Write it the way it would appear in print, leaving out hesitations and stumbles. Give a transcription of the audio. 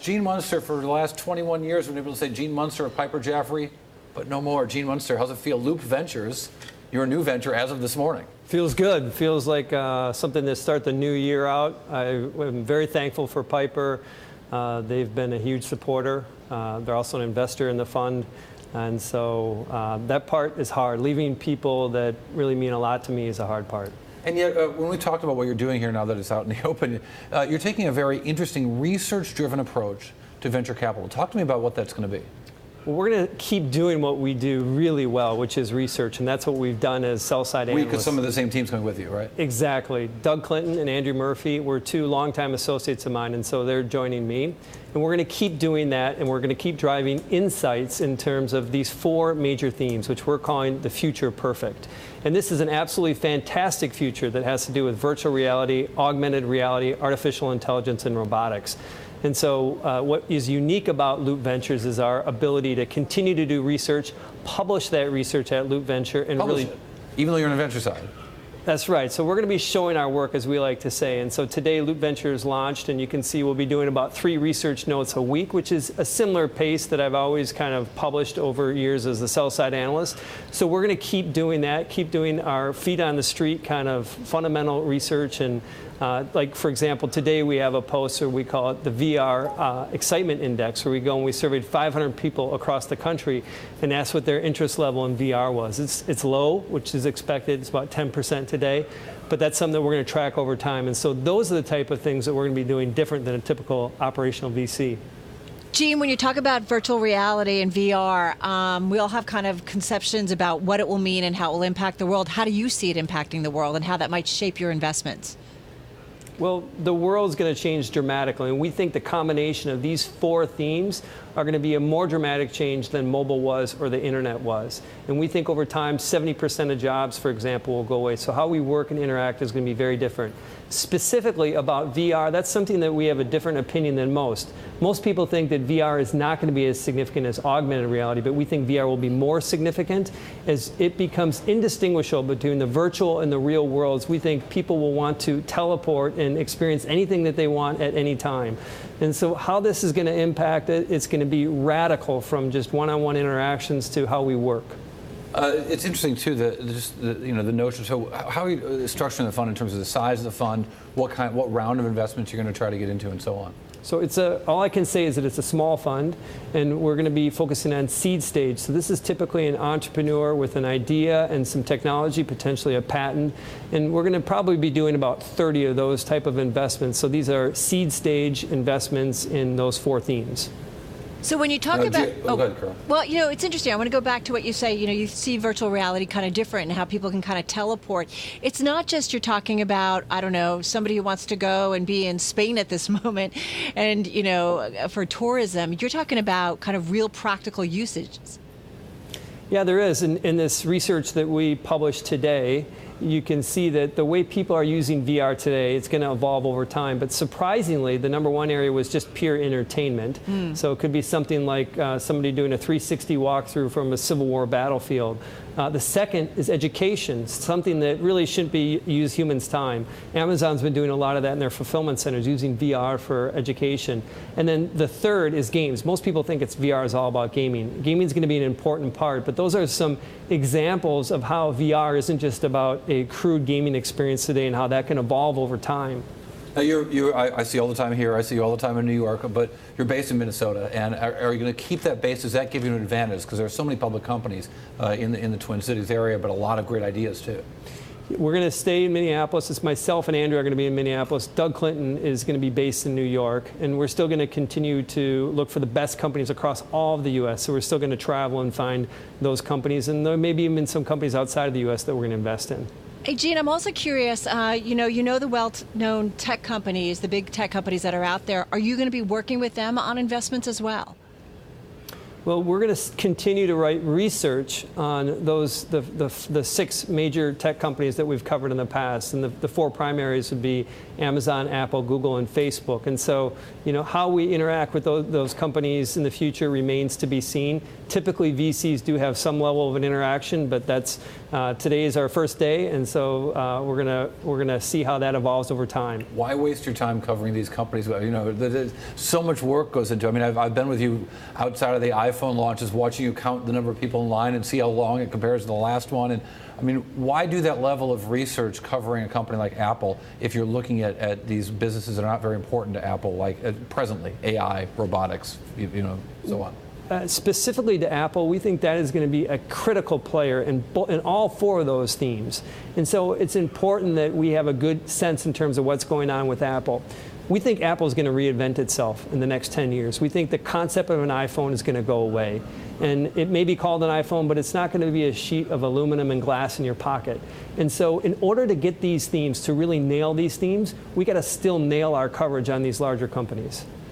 Gene Munster, for the last 21 years, we've been able to say Gene Munster of Piper Jaffray, but no more. Gene Munster, how's it feel? Loop Ventures, your new venture as of this morning. Feels good. Feels like something to start the new year out. I'm very thankful for Piper. They've been a huge supporter. They're also an investor in the fund. And so that part is hard. Leaving people that really mean a lot to me is a hard part. And yet, when we talked about what you're doing here now that it's out in the open, you're taking a very interesting research-driven approach to venture capital. Talk to me about what that's going to be. Well, we're going to keep doing what we do really well, which is research, and that's what we've done as sell-side analysts. Because some of the same teams coming with you, right? Exactly. Doug Clinton and Andrew Murphy were two longtime associates of mine, and so they're joining me. And we're going to keep doing that, and we're going to keep driving insights in terms of these four major themes, which we're calling the future perfect. And this is an absolutely fantastic future that has to do with virtual reality, augmented reality, artificial intelligence, and robotics. And so what is unique about Loop Ventures is our ability to continue to do research, publish that research at Loop Venture, and publish it, even though you're on the venture side. That's right. So we're going to be showing our work, as we like to say. And so today, Loop Ventures launched, and you can see we'll be doing about 3 research notes a week, which is a similar pace that I've always kind of published over years as a sell-side analyst. So we're going to keep doing that, keep doing our feet on the street kind of fundamental research. And like, for example, today we have a post, or we call it the VR Excitement Index, where we go and we surveyed 500 people across the country and asked what their interest level in VR was. It's low, which is expected. It's about 10% today, but that's something that we're going to track over time. And so those are the type of things that we're going to be doing different than a typical operational VC. Gene, when you talk about virtual reality and VR, we all have kind of conceptions about what it will mean and how it will impact the world. How do you see it impacting the world and how that might shape your investments? Well, the world's going to change dramatically, and we think the combination of these 4 themes are going to be a more dramatic change than mobile was or the internet was. And we think over time, 70% of jobs, for example, will go away. So how we work and interact is going to be very different. Specifically about VR, that's something that we have a different opinion than most. Most people think that VR is not going to be as significant as augmented reality, but we think VR will be more significant as it becomes indistinguishable between the virtual and the real worlds. We think people will want to teleport and experience anything that they want at any time. And so how this is going to impact it, it's going to be radical from just one-on-one interactions to how we work. It's interesting too, the notion. So, how are you structuring the fund in terms of the size of the fund, what round of investments you're going to try to get into, and so on? So all I can say is that it's a small fund, and we're going to be focusing on seed stage. So this is typically an entrepreneur with an idea and some technology, potentially a patent, and we're going to probably be doing about 30 of those type of investments. So these are seed stage investments in those 4 themes. So when you talk about, go ahead, Carol. Well, it's interesting. I want to go back to what you say. You see virtual reality kind of different and how people can kind of teleport. It's not just you're talking about, I don't know, somebody who wants to go and be in Spain at this moment, and for tourism. You're talking about kind of real practical usages. Yeah, there is. In this research that we published today, you can see that the way people are using VR today, it's going to evolve over time. But surprisingly, the #1 area was just pure entertainment. So it could be something like somebody doing a 360 walkthrough from a Civil War battlefield. The second is education, something that really shouldn't be use humans' time. Amazon's been doing a lot of that in their fulfillment centers, using VR for education. And then the third is games. Most people think VR is all about gaming. Gaming is going to be an important part, but those are some examples of how VR isn't just about a crude gaming experience today and how that can evolve over time. Now I see you all the time here. I see you all the time in New York, but you're based in Minnesota. And are you going to keep that base? Does that give you an advantage? Because there are so many public companies in the Twin Cities area, but a lot of great ideas too. We're going to stay in Minneapolis. It's myself and Andrew are going to be in Minneapolis. Doug Clinton is going to be based in New York. And we're still going to continue to look for the best companies across all of the U.S. So we're still going to travel and find those companies. And there may be even some companies outside of the U.S. that we're going to invest in. Hey, Gene, I'm also curious, you know the well-known tech companies, the big tech companies that are out there. Are you going to be working with them on investments as well? Well, we're going to continue to write research on those the 6 major tech companies that we've covered in the past, and the 4 primaries would be Amazon, Apple, Google, and Facebook. And so, how we interact with those companies in the future remains to be seen. Typically, VCs do have some level of an interaction, but that's today is our first day, and so we're gonna see how that evolves over time. Why waste your time covering these companies? There's so much work goes into it. I mean, I've been with you outside of the iPhone launches, watching you count the number of people in line and see how long it compares to the last one. And I mean, why do that level of research covering a company like Apple if you're looking at these businesses that are not very important to Apple, like presently, AI, robotics, so on? Specifically to Apple, we think that is going to be a critical player in all 4 of those themes. And so it's important that we have a good sense in terms of what's going on with Apple. We think Apple is going to reinvent itself in the next 10 years. We think the concept of an iPhone is going to go away. And it may be called an iPhone, but it's not going to be a sheet of aluminum and glass in your pocket. And so in order to get these themes, to really nail these themes, we got to still nail our coverage on these larger companies.